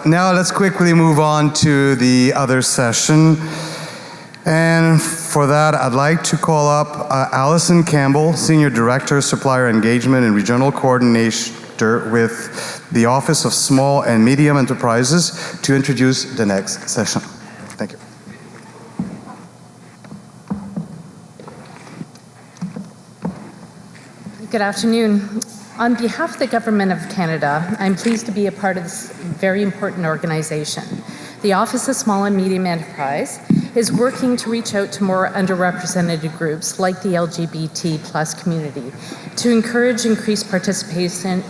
Now let's quickly move on to the other session. And for that, I'd like to call up Alison Campbell, Senior Director, Supplier Engagement and Regional Coordinator with the Office of Small and Medium Enterprises, to introduce the next session. Thank you. Good afternoon. On behalf of the Government of Canada, I'm pleased to be a part of this very important organization. The Office of Small and Medium Enterprise is working to reach out to more underrepresented groups like the LGBT plus community to encourage increased participation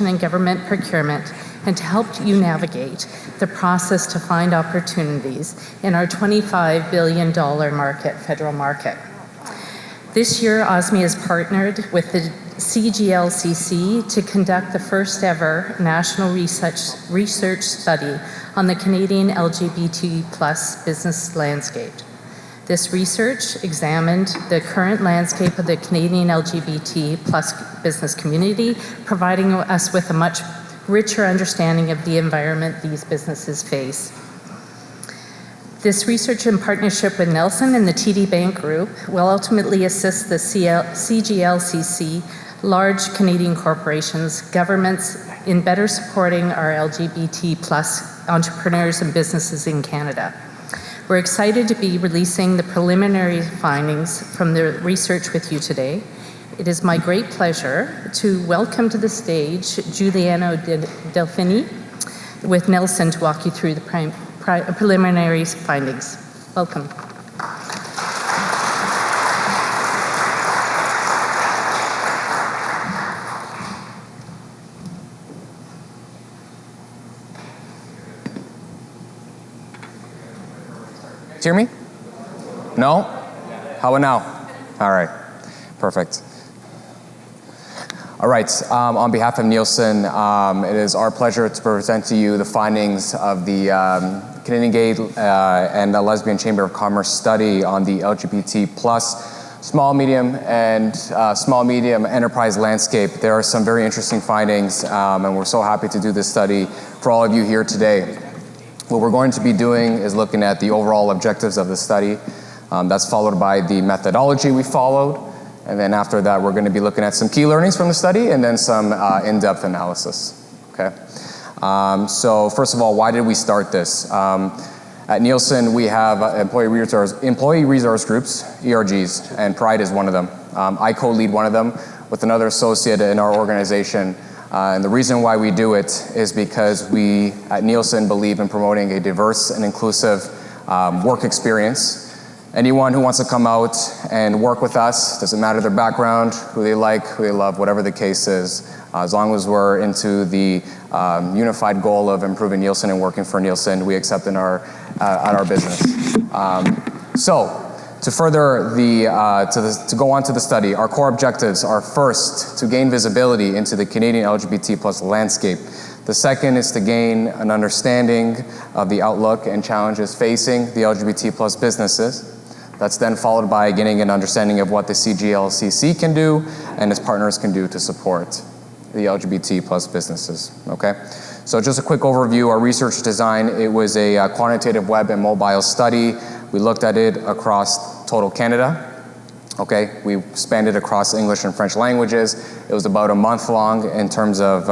in government procurement and to help you navigate the process to find opportunities in our $25 billion federal market. This year, OSME has partnered with the CGLCC to conduct the first ever national research study on the Canadian LGBT plus business landscape. This research examined the current landscape of the Canadian LGBT plus business community, providing us with a much richer understanding of the environment these businesses face. This research in partnership with Nielsen and the TD Bank Group will ultimately assist the CGLCC, large Canadian corporations, governments in better supporting our LGBT plus entrepreneurs and businesses in Canada. We're excited to be releasing the preliminary findings from the research with you today. It is my great pleasure to welcome to the stage Giuliano Delfini with Nielsen to walk you through the preliminary findings. Welcome. Hear me? No? How about now? All right, perfect. All right, on behalf of Nielsen, it is our pleasure to present to you the findings of the Canadian Gay and Lesbian Chamber of Commerce study on the LGBT plus small medium enterprise landscape. There are some very interesting findings, and we're so happy to do this study for all of you here today. What we're going to be doing is looking at the overall objectives of the study. That's followed by the methodology we followed. And then after that, we're going to be looking at some key learnings from the study and then some in-depth analysis. Okay. So first of all, why did we start this? At Nielsen, we have employee resource groups, ERGs, and Pride is one of them. I co-lead one of them with another associate in our organization. And the reason why we do it is because we at Nielsen believe in promoting a diverse and inclusive work experience. Anyone who wants to come out and work with us, doesn't matter their background, who they like, who they love, whatever the case is, as long as we're into the unified goal of improving Nielsen and working for Nielsen, we accept in at our business. To further to go on to the study, our core objectives are first, to gain visibility into the Canadian LGBT plus landscape. The second is to gain an understanding of the outlook and challenges facing the LGBT plus businesses. That's then followed by getting an understanding of what the CGLCC can do and its partners can do to support the LGBT plus businesses, okay? So just a quick overview, our research design, it was a quantitative web and mobile study. We looked at it across total Canada, okay? We spanned it across English and French languages. It was about a month long in terms of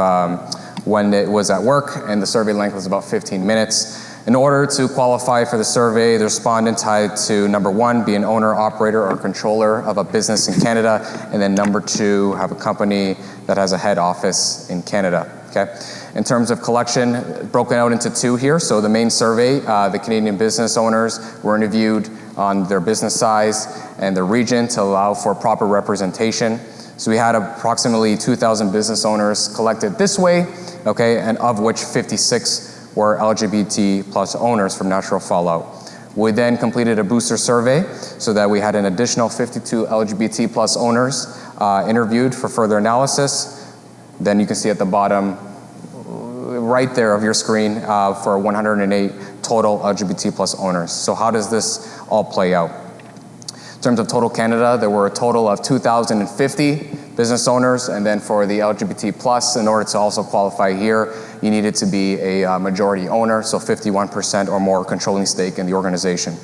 when it was at work, and the survey length was about 15 minutes. In order to qualify for the survey, the respondent had to, number one, be an owner, operator, or controller of a business in Canada, and then number two, have a company that has a head office in Canada, okay? In terms of collection, broken out into two here. So the main survey, the Canadian business owners were interviewed on their business size and their region to allow for proper representation. So we had approximately 2,000 business owners collected this way, okay, and of which 56 were LGBT plus owners from natural fallout. We then completed a booster survey so that we had an additional 52 LGBT plus owners interviewed for further analysis. Then you can see at the bottom right there of your screen for 108 total LGBT plus owners. So how does this all play out? In terms of total Canada, there were a total of 2,050 business owners, and then for the LGBT plus, in order to also qualify here, you needed to be a majority owner, so 51% or more controlling stake in the organization.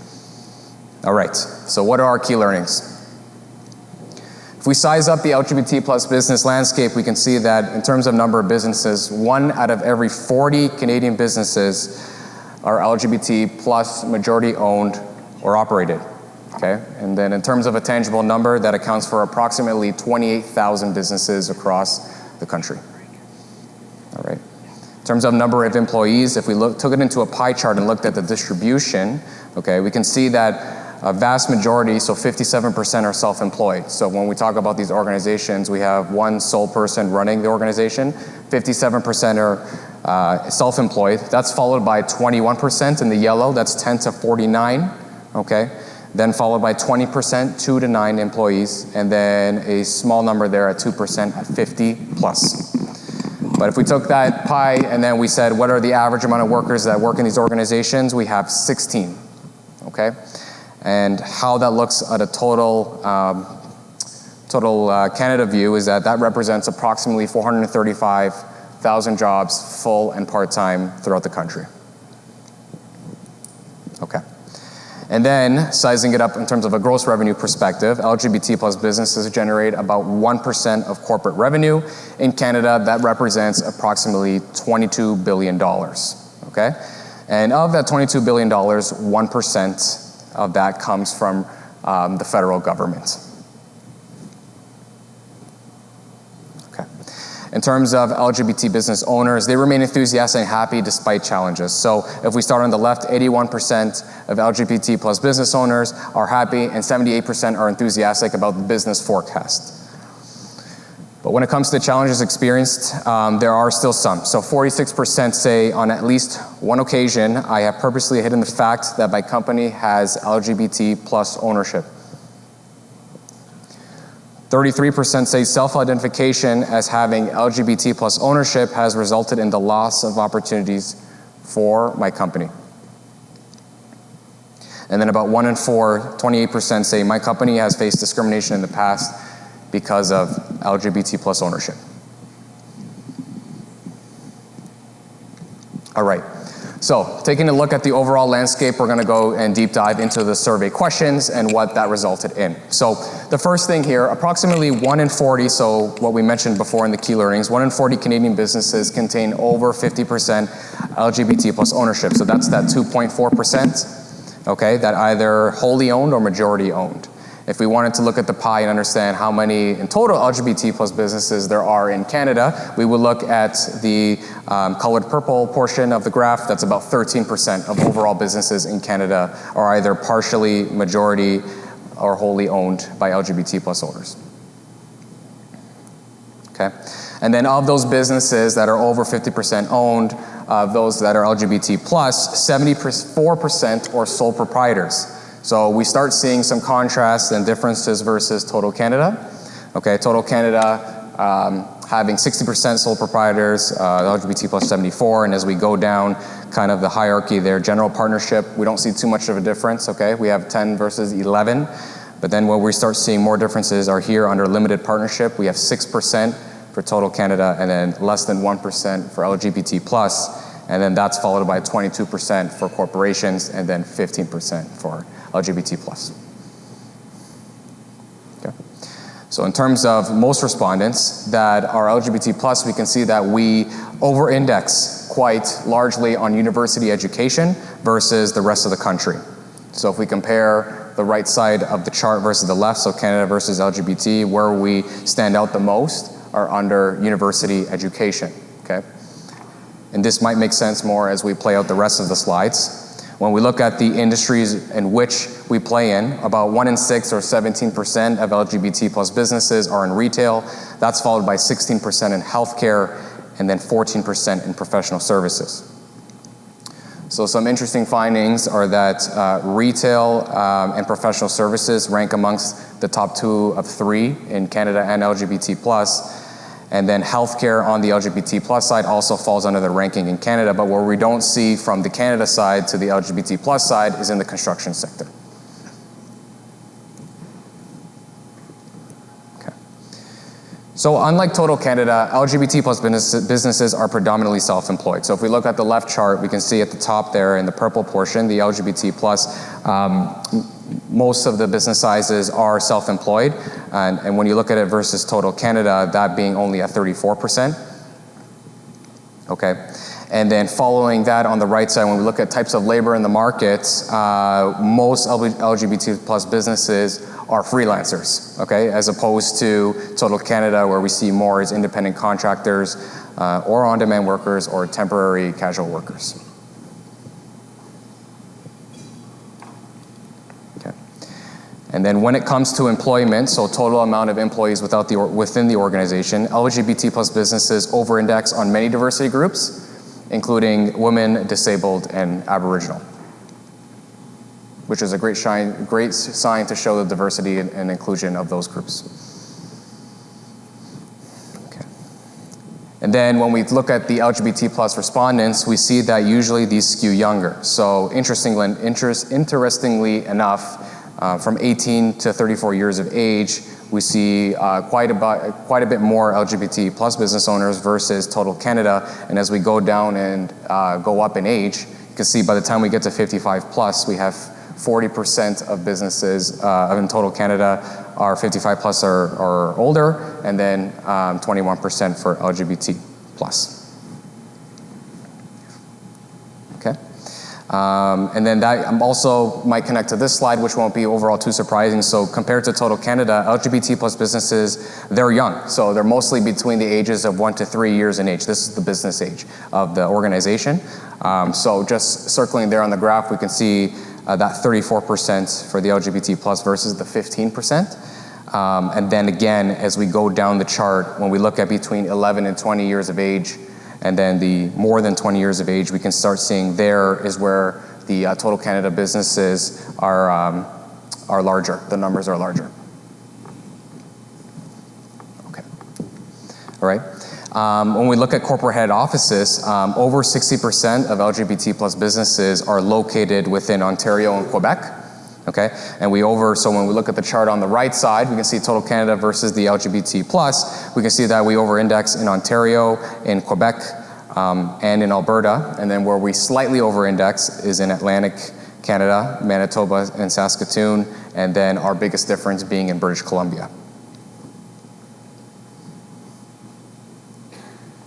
All right, so what are our key learnings? If we size up the LGBT plus business landscape, we can see that in terms of number of businesses, 1 out of every 40 Canadian businesses are LGBT plus majority owned or operated, okay? And then in terms of a tangible number, that accounts for approximately 28,000 businesses across the country. All right. In terms of number of employees, if we took it into a pie chart and looked at the distribution, okay, we can see that a vast majority, so 57% are self-employed. So when we talk about these organizations, we have one sole person running the organization, 57% are self-employed. That's followed by 21% in the yellow, that's 10 to 49, okay? Then followed by 20%, 2 to 9 employees, and then a small number there at 2% at 50 plus. But if we took that pie and then we said, what are the average amount of workers that work in these organizations? We have 16, okay? And how that looks at a total Canada view is that represents approximately 435,000 jobs, full and part-time, throughout the country. Okay. And then, sizing it up in terms of a gross revenue perspective, LGBT plus businesses generate about 1% of corporate revenue. In Canada, that represents approximately $22 billion, okay? And of that $22 billion, 1% of that comes from the federal government. Okay. In terms of LGBT business owners, they remain enthusiastic and happy despite challenges. So if we start on the left, 81% of LGBT plus business owners are happy and 78% are enthusiastic about the business forecast. But when it comes to challenges experienced, there are still some. So 46% say on at least one occasion, I have purposely hidden the fact that my company has LGBT plus ownership. 33% say self-identification as having LGBT plus ownership has resulted in the loss of opportunities for my company. And then about 1 in 4, 28% say my company has faced discrimination in the past because of LGBT plus ownership. All right, so taking a look at the overall landscape, we're gonna go and deep dive into the survey questions and what that resulted in. So the first thing here, approximately 1 in 40, so what we mentioned before in the key learnings, 1 in 40 Canadian businesses contain over 50% LGBT plus ownership. So that's that 2.4%, okay, that either wholly owned or majority owned. If we wanted to look at the pie and understand how many in total LGBT plus businesses there are in Canada, we would look at the colored purple portion of the graph. That's about 13% of overall businesses in Canada are either partially, majority, or wholly owned by LGBT plus owners. Okay, and then of those businesses that are over 50% owned, those that are LGBT plus, 74% are sole proprietors. So we start seeing some contrasts and differences versus total Canada. Okay, total Canada having 60% sole proprietors, LGBT plus 74, and as we go down kind of the hierarchy there, general partnership, we don't see too much of a difference, okay? We have 10 versus 11, but then where we start seeing more differences are here under limited partnership. We have 6% for total Canada and then less than 1% for LGBT plus, and then that's followed by 22% for corporations and then 15% for LGBT plus. Okay. So in terms of most respondents that are LGBT plus, we can see that we over-index quite largely on university education versus the rest of the country. So if we compare the right side of the chart versus the left, so Canada versus LGBT, where we stand out the most are under university education, okay? And this might make sense more as we play out the rest of the slides. When we look at the industries in which we play in, about 1 in 6 or 17% of LGBT plus businesses are in retail. That's followed by 16% in healthcare and then 14% in professional services. So some interesting findings are that retail and professional services rank amongst the top 2 of 3 in Canada and LGBT plus. And then healthcare on the LGBT plus side also falls under the ranking in Canada, but where we don't see from the Canada side to the LGBT plus side is in the construction sector. Okay. So unlike total Canada, LGBT plus businesses are predominantly self-employed. So if we look at the left chart, we can see at the top there in the purple portion, the LGBT plus, most of the business sizes are self-employed. And when you look at it versus total Canada, that being only at 34%. Okay. And then following that on the right side, when we look at types of labor in the market, most LGBT plus businesses are freelancers, okay, as opposed to total Canada, where we see more as independent contractors or on-demand workers or temporary casual workers. Okay. And then when it comes to employment, so total amount of employees within the organization, LGBT plus businesses over-index on many diversity groups, including women, disabled, and Aboriginal, which is a great sign to show the diversity and inclusion of those groups. Okay. And then when we look at the LGBT plus respondents, we see that usually these skew younger. So interestingly enough, from 18 to 34 years of age, we see quite a bit more LGBT plus business owners versus total Canada. And as we go down and go up in age, you can see by the time we get to 55 plus, we have 40% of businesses in total Canada are 55 plus or older, and then 21% for LGBT plus. Okay. And then that also might connect to this slide, which won't be overall too surprising. So compared to total Canada, LGBT plus businesses, they're young. So they're mostly between the ages of 1 to 3 years in age. This is the business age of the organization. So just circling there on the graph, we can see that 34% for the LGBT plus versus the 15%. And then again, as we go down the chart, when we look at between 11 and 20 years of age, and then the more than 20 years of age, we can start seeing there is where the total Canada businesses are larger. The numbers are larger. Okay. All right. When we look at corporate head offices, over 60% of LGBT plus businesses are located within Ontario and Quebec. Okay, and so when we look at the chart on the right side, we can see total Canada versus the LGBT plus. We can see that we over-index in Ontario, in Quebec, and in Alberta. And then where we slightly over-index is in Atlantic Canada, Manitoba, and Saskatoon. And then our biggest difference being in British Columbia.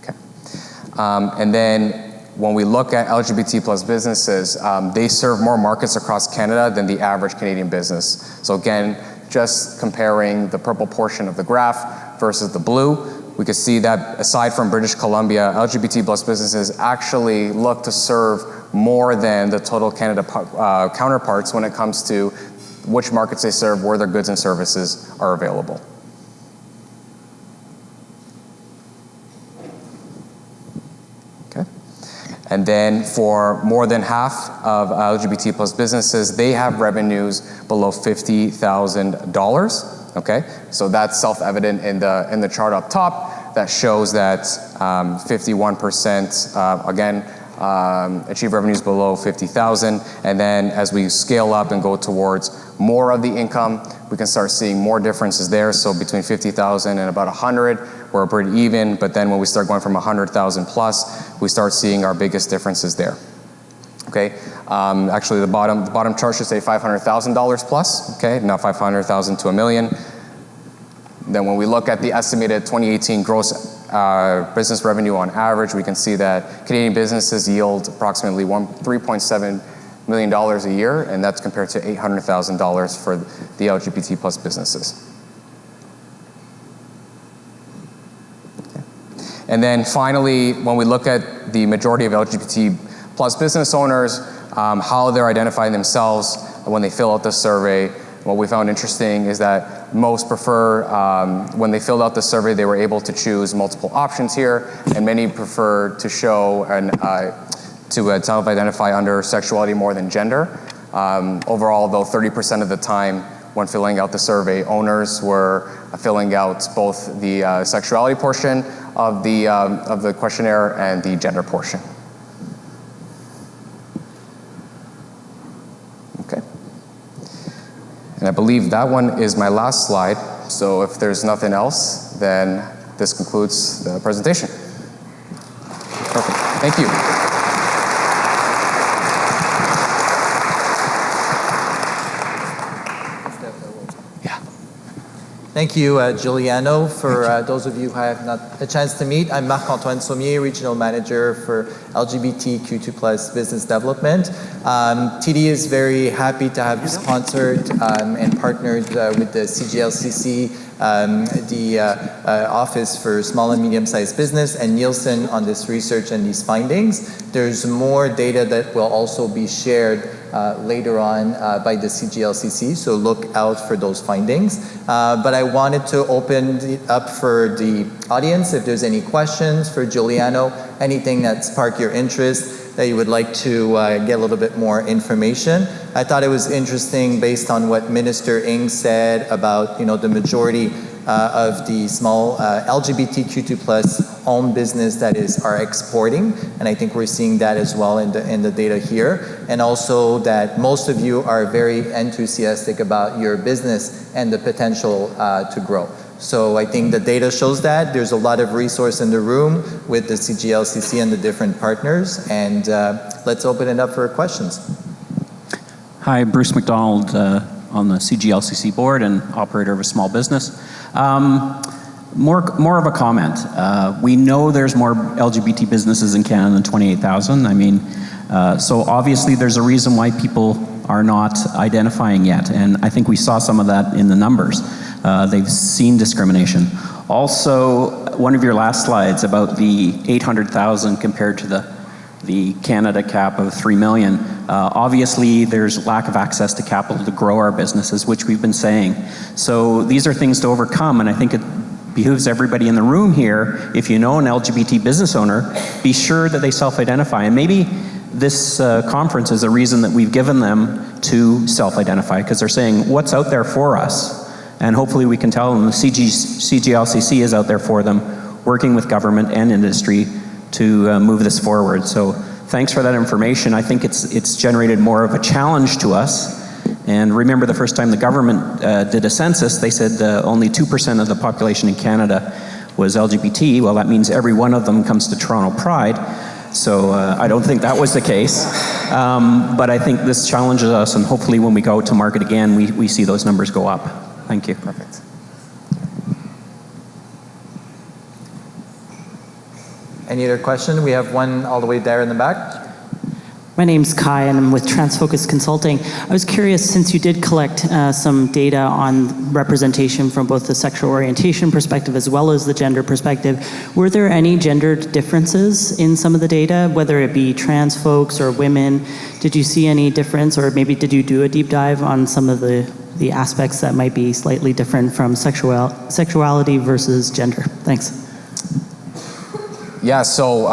Okay, and then when we look at LGBT plus businesses, they serve more markets across Canada than the average Canadian business. So again, just comparing the purple portion of the graph versus the blue, we can see that aside from British Columbia, LGBT plus businesses actually look to serve more than the total Canada counterparts when it comes to which markets they serve, where their goods and services are available. And then for more than half of LGBT plus businesses, they have revenues below $50,000. Okay, so that's self-evident in the chart up top that shows that 51% again achieve revenues below 50,000. And then as we scale up and go towards more of the income, we can start seeing more differences there. So between 50,000 and about 100, we're pretty even. But then when we start going from 100,000 plus, we start seeing our biggest differences there. Okay, actually the bottom chart should say $500,000 plus. Okay, not 500,000 to $1 million. Then when we look at the estimated 2018 gross business revenue on average, we can see that Canadian businesses yield approximately $3.7 million a year, and that's compared to $800,000 for the LGBT plus businesses. Okay. And then finally, when we look at the majority of LGBT plus business owners, how they're identifying themselves when they fill out the survey, what we found interesting is that most prefer, when they filled out the survey, they were able to choose multiple options here, and many prefer to show and to self-identify under sexuality more than gender. Overall, though, 30% of the time when filling out the survey, owners were filling out both the sexuality portion of the questionnaire and the gender portion. Okay. And I believe that one is my last slide. So if there's nothing else, then this concludes the presentation. Perfect. Thank you. Thank you, Giuliano. For those of you who I have not a chance to meet, I'm Marc-Antoine Sommier, Regional Manager for LGBTQ2+ Business Development. TD is very happy to have sponsored and partnered with the CGLCC, the Office for Small and Medium-Sized Business, and Nielsen on this research and these findings. There's more data that will also be shared later on by the CGLCC, so look out for those findings. But I wanted to open it up for the audience if there's any questions for Giuliano, anything that sparked your interest that you would like to get a little bit more information. I thought it was interesting based on what Minister Ng said about, the majority of the small LGBTQ2+ owned business that are exporting, and I think we're seeing that as well in the data here, and also that most of you are very enthusiastic about your business and the potential to grow. So I think the data shows that. There's a lot of resource in the room with the CGLCC and the different partners, and let's open it up for questions. Hi, Bruce McDonald on the CGLCC board and operator of a small business. More of a comment. We know there's more LGBT businesses in Canada than 28,000. I mean, so obviously there's a reason why people are not identifying yet, and I think we saw some of that in the numbers. They've seen discrimination. Also, one of your last slides about the 800,000 compared to the Canada cap of 3 million. Obviously, there's lack of access to capital to grow our businesses, which we've been saying. So these are things to overcome, and I think it behooves everybody in the room here, if you know an LGBT business owner, be sure that they self-identify. And maybe this conference is a reason that we've given them to self-identify, because they're saying, what's out there for us? And hopefully we can tell them the CGLCC is out there for them, working with government and industry to move this forward. So thanks for that information. I think it's generated more of a challenge to us. And remember, the first time the government did a census, they said only 2% of the population in Canada was LGBT. Well, that means every one of them comes to Toronto Pride. So I don't think that was the case. But I think this challenges us, and hopefully when we go to market again, we see those numbers go up. Thank you. Perfect. Any other question? We have one all the way there in the back. My name's Kai, and I'm with Transfocus Consulting. I was curious, since you did collect some data on representation from both the sexual orientation perspective as well as the gender perspective, were there any gendered differences in some of the data, whether it be trans folks or women? Did you see any difference, or maybe did you do a deep dive on some of the aspects that might be slightly different from sexuality versus gender? Thanks. Yeah, so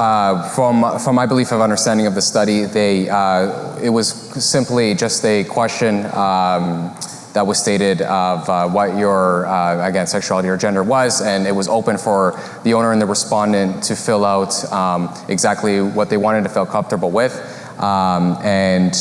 from my belief of understanding of the study, it was simply just a question that was stated of what your, again, sexuality or gender was, and it was open for the owner and the respondent to fill out exactly what they wanted to feel comfortable with. And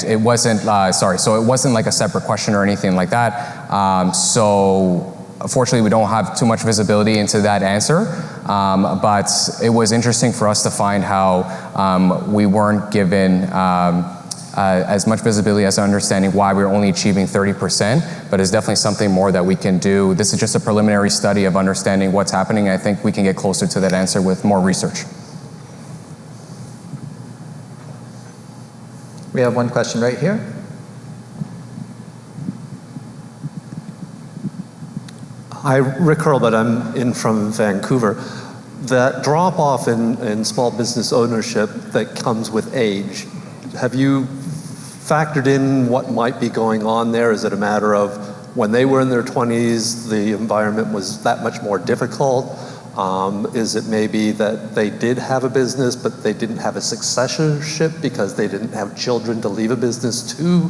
it wasn't, so it wasn't like a separate question or anything like that. So unfortunately, we don't have too much visibility into that answer, but it was interesting for us to find how we weren't given as much visibility as understanding why we were only achieving 30%, but it's definitely something more that we can do. This is just a preliminary study of understanding what's happening. I think we can get closer to that answer with more research. We have one question right here. Hi, Rick Hurlbut. I'm in from Vancouver. That drop-off in small business ownership that comes with age, have you factored in what might be going on there? Is it a matter of when they were in their 20s, the environment was that much more difficult? Is it maybe that they did have a business, but they didn't have a successorship because they didn't have children to leave a business to?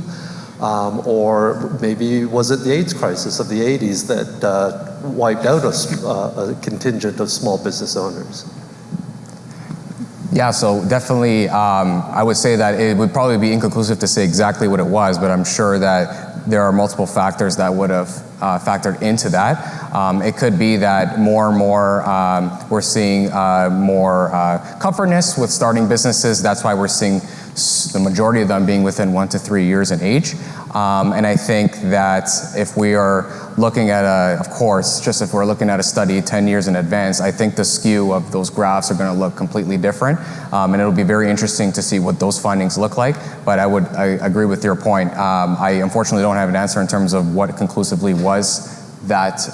Or maybe was it the AIDS crisis of the 80s that wiped out a contingent of small business owners? Yeah, so definitely, I would say that it would probably be inconclusive to say exactly what it was, but I'm sure that there are multiple factors that would have factored into that. It could be that more and more we're seeing more comfortness with starting businesses. That's why we're seeing the majority of them being within 1 to 3 years in age. And I think that if we are looking at of course, just if we're looking at a study 10 years in advance, I think the skew of those graphs are going to look completely different. And it'll be very interesting to see what those findings look like. But I agree with your point. I unfortunately don't have an answer in terms of what conclusively was that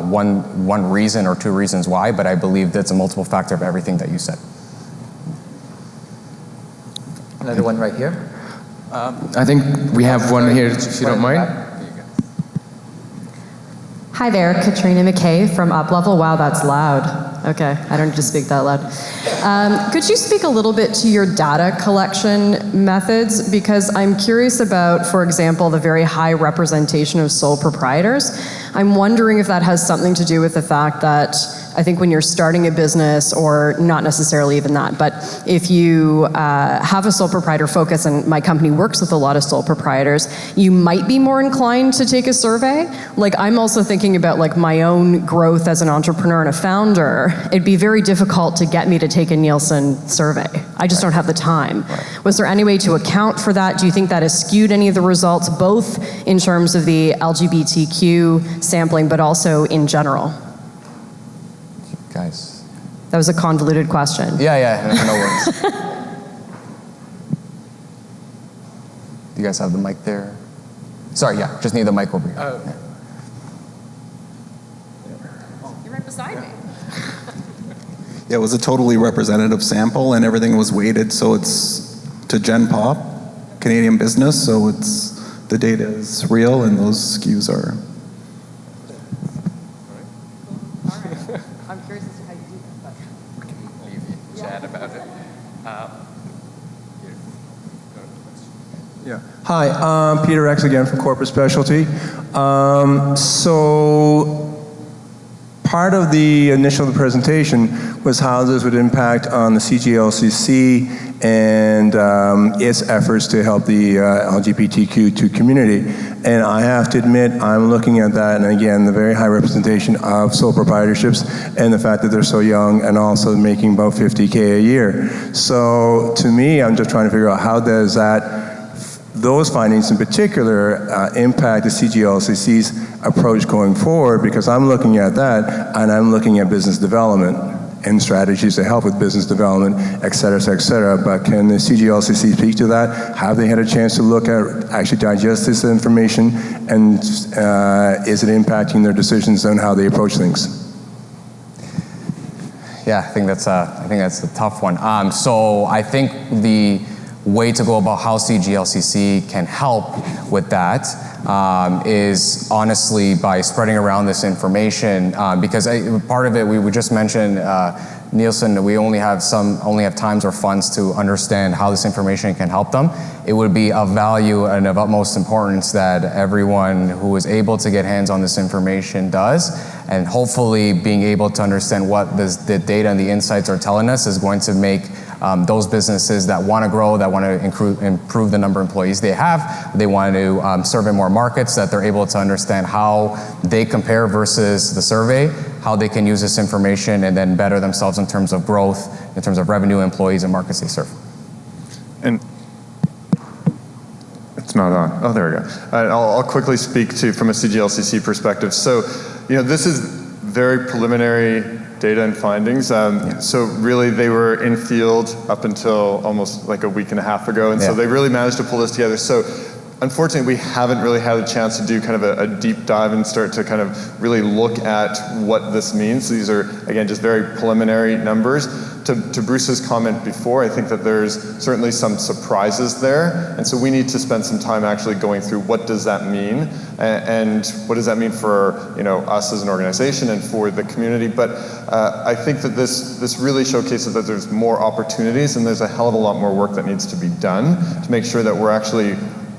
one reason or two reasons why, but I believe that's a multiple factor of everything that you said. Another one right here. I think we have one here, if you don't mind. Hi there, Katrina McKay from UpLevel. Wow, that's loud. Okay, I don't need to speak that loud. Could you speak a little bit to your data collection methods? Because I'm curious about, for example, the very high representation of sole proprietors. I'm wondering if that has something to do with the fact that I think when you're starting a business, or not necessarily even that, but if you have a sole proprietor focus, and my company works with a lot of sole proprietors, you might be more inclined to take a survey. Like, I'm also thinking about like my own growth as an entrepreneur and a founder. It'd be very difficult to get me to take a Nielsen survey. I just don't have the time. Was there any way to account for that? Do you think that has skewed any of the results, both in terms of the LGBTQ sampling, but also in general? Guys. That was a convoluted question. Yeah, no worries. You guys have the mic there? Sorry, yeah, just need the mic over here. You're right beside me. Yeah, it was a totally representative sample, and everything was weighted, so it's to Gen Pop, Canadian business, so the data is real, and those skews are. I'm curious as to how you do that. We can leave you chat about it. Yeah. Hi, Peter X again from Corporate Specialty. So part of the initial presentation was how this would impact on the CGLCC and its efforts to help the LGBTQ2 community. And I have to admit, I'm looking at that, and again, the very high representation of sole proprietorships and the fact that they're so young and also making about $50K a year. So to me, I'm just trying to figure out how does those findings in particular impact the CGLCC's approach going forward, because I'm looking at that and I'm looking at business development and strategies to help with business development, et cetera, et cetera. But can the CGLCC speak to that? Have they had a chance to look at, actually digest this information, and is it impacting their decisions on how they approach things? Yeah, I think that's a tough one. So I think the way to go about how CGLCC can help with that is honestly by spreading around this information, because part of it, we just mentioned Nielsen, we only have times or funds to understand how this information can help them. It would be of value and of utmost importance that everyone who is able to get hands on this information does, and hopefully being able to understand what the data and the insights are telling us is going to make those businesses that want to grow, that want to improve the number of employees they have, they want to serve in more markets, that they're able to understand how they compare versus the survey, how they can use this information and then better themselves in terms of growth, in terms of revenue, employees, and markets they serve. And it's not on. Oh, there we go. I'll quickly speak to from a CGLCC perspective. So, this is very preliminary data and findings. So really they were in field up until almost like a week and a half ago. And so they really managed to pull this together. So unfortunately, we haven't really had a chance to do kind of a deep dive and start to kind of really look at what this means. These are, again, just very preliminary numbers. To Bruce's comment before, I think that there's certainly some surprises there. And so we need to spend some time actually going through what does that mean, and what does that mean for us as an organization and for the community. But I think that this really showcases that there's more opportunities, and there's a hell of a lot more work that needs to be done to make sure that we're actually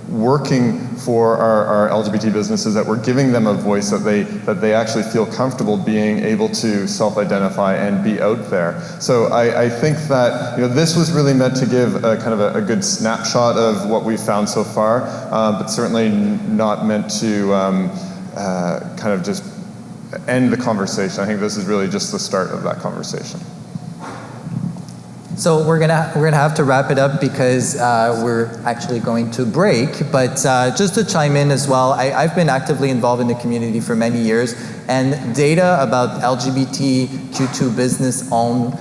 working for our LGBT businesses, that we're giving them a voice, that they actually feel comfortable being able to self-identify and be out there. So I think that this was really meant to give a kind of a good snapshot of what we've found so far, but certainly not meant to kind of just end the conversation. I think this is really just the start of that conversation. So we're gonna have to wrap it up because we're actually going to break. But just to chime in as well, I've been actively involved in the community for many years, and data about LGBTQ2 business owned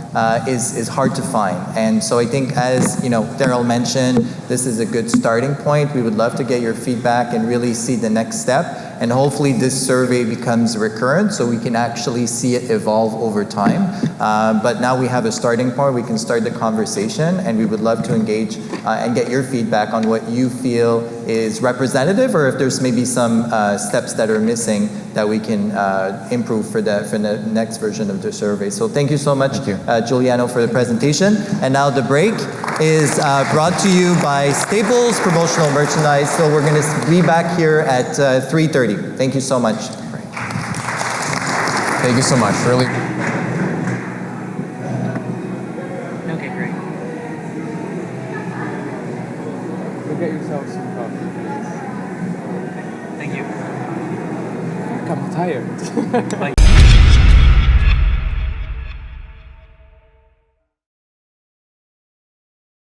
is hard to find. And so I think, as Daryl mentioned, this is a good starting point. We would love to get your feedback and really see the next step. And hopefully this survey becomes recurrent so we can actually see it evolve over time. But now we have a starting point, we can start the conversation, and we would love to engage and get your feedback on what you feel is representative, or if there's maybe some steps that are missing that we can improve for the next version of the survey. So thank you so much, Giuliano, for the presentation. And now the break is brought to you by Staples Promotional Merchandise. So we're going to be back here at 3:30. Thank you so much. Thank you so much. Really. Okay, great. Go get yourself some coffee. Thank you. I'm tired.